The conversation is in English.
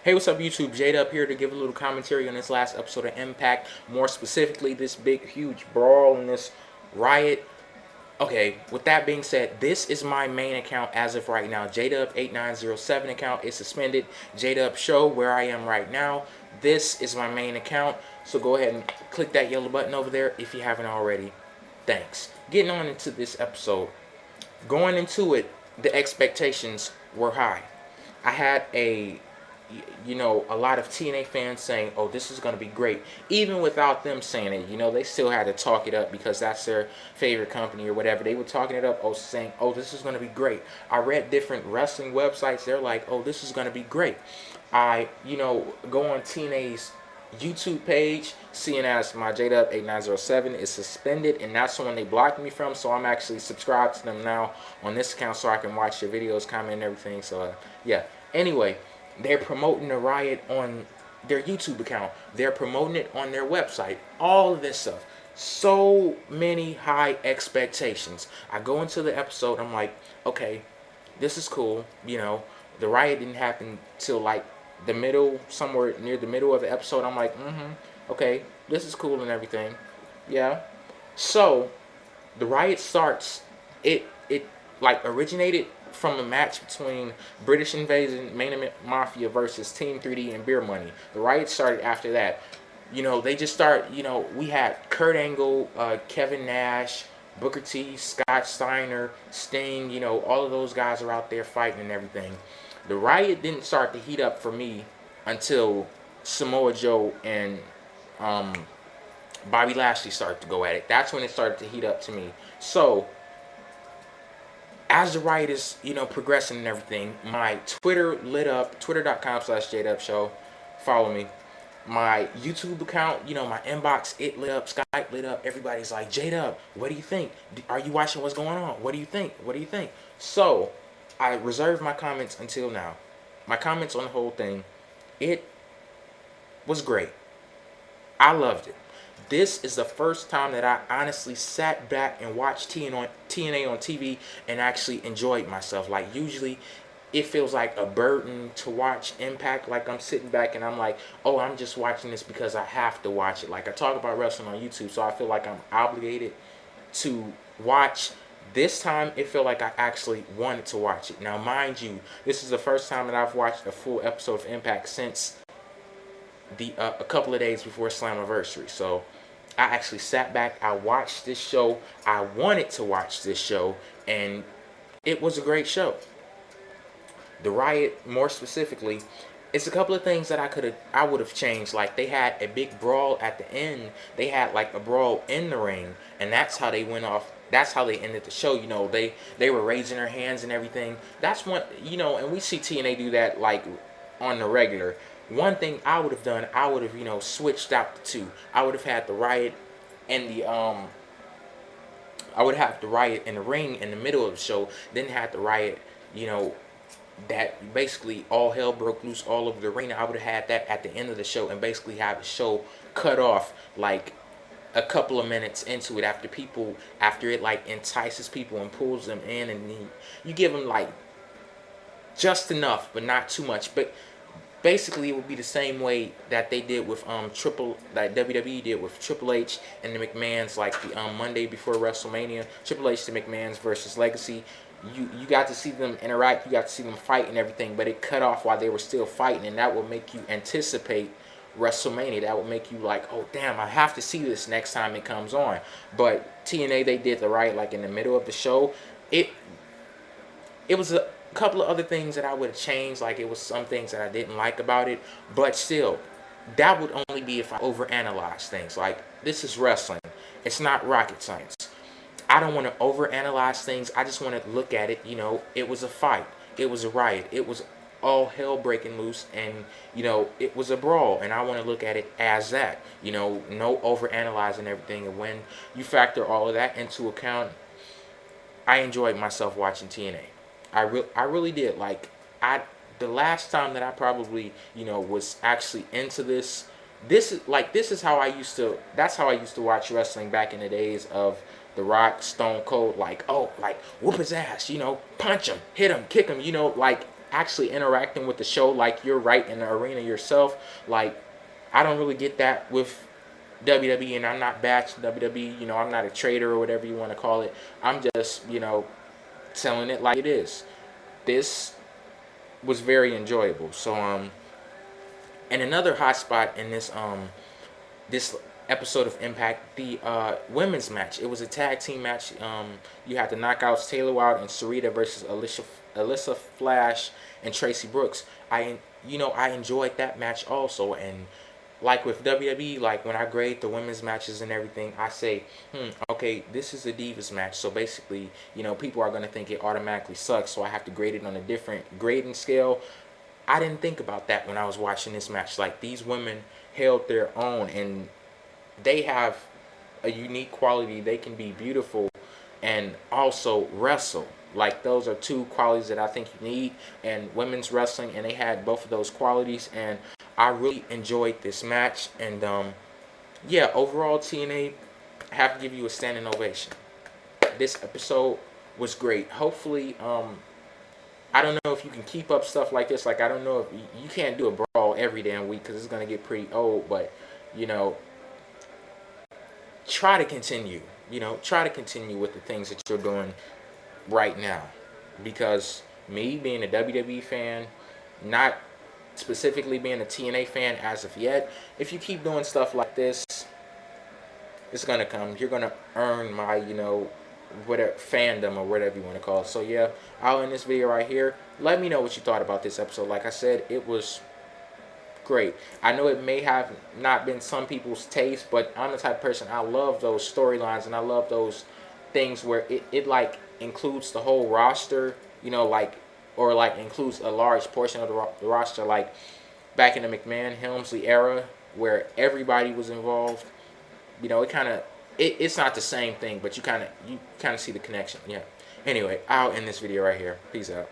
Hey, what's up, YouTube? JayDub here to give a little commentary on this last episode of Impact. More specifically, this big, huge brawl in this Riot. Okay, with that being said, this is my main account as of right now. JayDub8907 account is suspended. JayDub Show, where I am right now. This is my main account. So go ahead and click that yellow button over there if you haven't already. Thanks. Getting on into this episode. Going into it, the expectations were high. I had a lot of TNA fans saying, oh, this is going to be great. Even without them saying it, they still had to talk it up because that's their favorite company or whatever. They were talking it up, saying, oh, this is going to be great. I read different wrestling websites. They're like, oh, this is going to be great. I go on TNA's YouTube page, seeing as my JayDub8907 is suspended, and that's the one they blocked me from, so I'm actually subscribed to them now on this account so I can watch their videos, comment, and everything. So, yeah. Anyway, they're promoting the Riot on their YouTube account. They're promoting it on their website. All of this stuff. So many high expectations. I go into the episode, I'm like, okay, this is cool. The Riot didn't happen till like the middle, somewhere near the middle of the episode. I'm like, okay, this is cool and everything. Yeah. So the Riot starts. It like originated from a match between British Invasion, Main Event Mafia versus Team 3D and Beer Money. The Riot started after that. They just start. We had Kurt Angle, Kevin Nash, Booker T, Scott Steiner, Sting. All of those guys are out there fighting and everything. The Riot didn't start to heat up for me until Samoa Joe and Bobby Lashley started to go at it. That's when it started to heat up to me. So, as the Riot is, progressing and everything, my Twitter lit up, twitter.com/JayDubShow. Follow me. My YouTube account, my inbox, it lit up, Skype lit up. Everybody's like, JayDub, what do you think? Are you watching what's going on? What do you think? What do you think? So, I reserved my comments until now. My comments on the whole thing, it was great. I loved it. This is the first time that I honestly sat back and watched TNA on TV and actually enjoyed myself. Like, usually it feels like a burden to watch Impact. Like, I'm sitting back and I'm like, oh, I'm just watching this because I have to watch it. Like, I talk about wrestling on YouTube, so I feel like I'm obligated to watch. This time, it felt like I actually wanted to watch it. Now, mind you, this is the first time that I've watched a full episode of Impact since a couple of days before Slammiversary. So, I actually sat back, I watched this show, I wanted to watch this show, and it was a great show. The Riot, more specifically, it's a couple of things that I would have changed. Like, they had a big brawl at the end. They had like a brawl in the ring, and that's how they went off. That's how they ended the show. They were raising their hands and everything. That's one, and we see TNA do that like on the regular. One thing I would have done, I would have switched out the two. I would have had the Riot and I would have the Riot in the ring in the middle of the show. Then had the Riot, that basically all hell broke loose all over the arena. I would have had that at the end of the show and basically have the show cut off like a couple of minutes into it after it like entices people and pulls them in, and you give them like just enough but not too much. But basically it would be the same way that they did with that WWE did with Triple H and the McMahons, like the Monday before WrestleMania, Triple H to McMahon's versus Legacy. You got to see them interact, you got to see them fight and everything, but it cut off while they were still fighting, and that will make you anticipate WrestleMania. That would make you like, oh damn, I have to see this next time it comes on. But TNA, they did the Riot like in the middle of the show. It was a couple of other things that I would have changed. Like, it was some things that I didn't like about it, but still, that would only be if I overanalyze things. Like, this is wrestling, it's not rocket science. I don't want to overanalyze things. I just want to look at it. It was a fight. It was a Riot. It was all hell breaking loose, and it was a brawl. And I want to look at it as that. No overanalyzing everything. And when you factor all of that into account, I enjoyed myself watching TNA. I really did. Like, the last time that I probably was actually into this. This is how I used to. That's how I used to watch wrestling back in the days of The Rock, Stone Cold. Like, oh, like whoop his ass, punch him, hit him, kick him, like actually interacting with the show like you're right in the arena yourself. Like, I don't really get that with WWE, and I'm not bashing WWE. You know, I'm not a traitor or whatever you want to call it. I'm just, you know, telling it like it is. This was very enjoyable. So, and another hot spot in this episode of Impact, the women's match. It was a tag team match. You had the knockouts Taylor Wilde and Sarita versus Alissa Flash and Traci Brooks. I enjoyed that match also, and like with WWE, like when I grade the women's matches and everything, I say, okay, this is a Divas match. So basically, you know, people are going to think it automatically sucks. So I have to grade it on a different grading scale. I didn't think about that when I was watching this match. Like, these women held their own, and they have a unique quality. They can be beautiful and also wrestle. Like, those are two qualities that I think you need in women's wrestling, and they had both of those qualities, and I really enjoyed this match. And yeah, overall, TNA, have to give you a standing ovation. This episode was great. Hopefully, I don't know if you can keep up stuff like this. Like, I don't know if you can't do a brawl every damn week because it's gonna get pretty old. But you know, try to continue. You know, try to continue with the things that you're doing right now, because me being a WWE fan, not specifically being a TNA fan as of yet, if you keep doing stuff like this, it's gonna come. You're gonna earn my, you know, whatever fandom or whatever you want to call it. So yeah, I'll end this video right here. Let me know what you thought about this episode. Like I said, it was great. I know it may have not been some people's taste, but I'm the type of person, I love those storylines, and I love those things where it like includes the whole roster, you know, like, or like includes a large portion of the roster, like back in the McMahon Helmsley era where everybody was involved. You know, it's not the same thing, but you kind of see the connection. Yeah. Anyway, I'll end this video right here. Peace out.